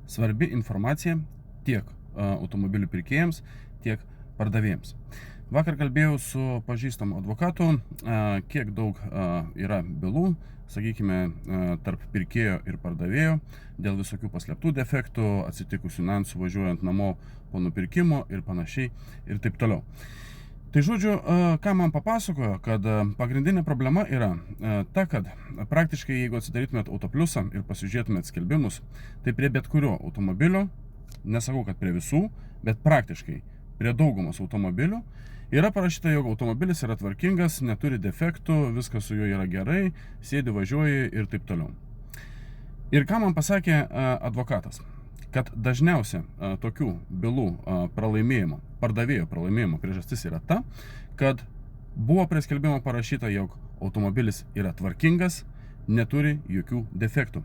svarbi informacija tiek automobilių pirkėjams, tiek pardavėjams. Vakar kalbėjau su pažįstamu advokatu, kiek daug yra bylų, sakykime, tarp pirkėjo ir pardavėjo, dėl visokių paslėptų defektų, atsitikusių niuansų važiuojant namo po nupirkimo ir panašiai ir taip toliau. Tai žodžiu, ką man papasakojo, kad pagrindinė problema yra ta, kad praktiškai jeigu atsidarytumėt Autopliusą ir pasižiūrėtumėt skelbimus, tai prie bet kurio automobilio, nesakau, kad prie visų, bet praktiškai prie daugumos automobilių yra parašyta, jog automobilis yra tvarkingas, neturi defektų, viskas su juo yra gerai, sėdi, važiuoji ir taip toliau. Ir ką man pasakė advokatas? Kad dažniausia tokių bylų pralaimėjimo, pardavėjo pralaimėjimo priežastis yra ta, kad buvo prie skelbimo parašyta, jog automobilis yra tvarkingas, neturi jokių defektų.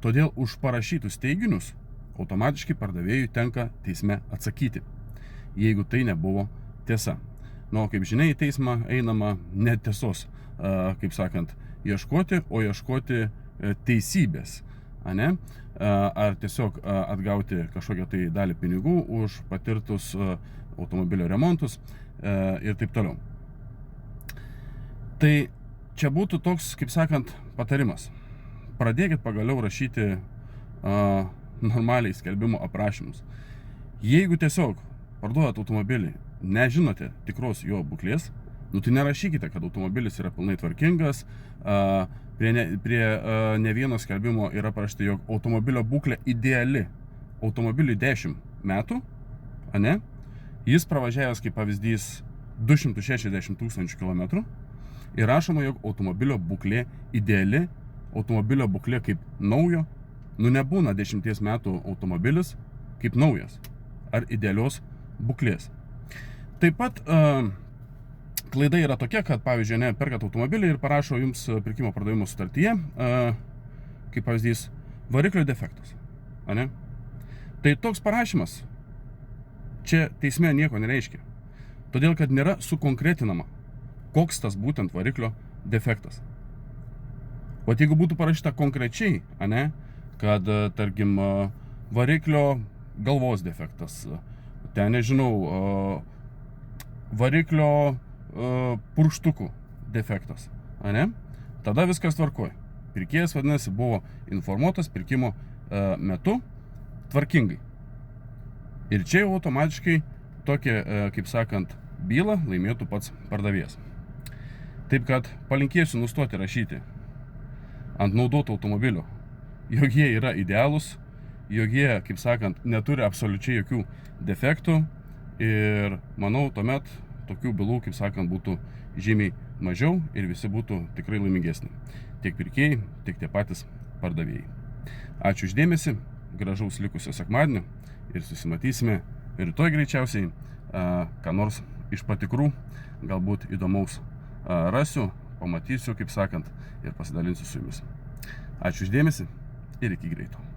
Todėl už parašytus teiginius automatiškai pardavėjui tenka teisme atsakyti, jeigu tai nebuvo tiesa. Nu, kaip žinia, į teismą einama ne tiesos, kaip sakant, ieškoti, o ieškoti teisybės. Ar tiesiog atgauti kažkokią tai dalį pinigų už patirtus automobilio remontus ir taip toliau. Tai čia būtų toks, kaip sakant, patarimas. Pradėkit pagaliau rašyti normaliai skelbimo aprašymus. Jeigu tiesiog parduodat automobilį, nežinote tikros jo būklės, tai nerašykite, kad automobilis yra pilnai tvarkingas. Prie ne vieno skelbimo yra parašyta, jog automobilio būklė ideali. Automobiliui 10 metų, jis pravažiavęs kaip pavyzdys 260 000 kilometrų ir rašoma, jog automobilio būklė ideali, automobilio būklė kaip naujo. Nebūna 10 metų automobilis kaip naujas ar idealios būklės. Taip pat klaida yra tokia, kad, pavyzdžiui, perkat automobilį ir parašo jums pirkimo pardavimo sutartyje, kaip pavyzdys, variklio defektas. Tai toks parašymas čia teisme nieko nereiškia. Todėl, kad nėra sukonkretinama, koks tas būtent variklio defektas. O jeigu būtų parašyta konkrečiai, kad, tarkim, variklio galvos defektas, ten, nežinau, variklio purkštukų defektas, tada viskas tvarkoja. Pirkėjas, vadinasi, buvo informuotas pirkimo metu tvarkingai. Ir čia jau automatiškai tokia, kaip sakant, bylą laimėtų pats pardavėjas. Taip kad palinkėsiu nustoti rašyti ant naudotų automobilių, jog jie yra idealūs, jog jie, kaip sakant, neturi absoliučiai jokių defektų ir manau, tuomet tokių bylų, kaip sakant, būtų žymiai mažiau ir visi būtų tikrai laimingesni. Tiek pirkėjai, tiek tie patys pardavėjai. Ačiū už dėmesį, gražaus likusio sekmadienio ir susimatysime rytoj greičiausiai, ką nors iš patikrų, galbūt įdomaus rasiu, pamatysiu, kaip sakant, ir pasidalinsiu su jumis. Ačiū už dėmesį ir iki greito.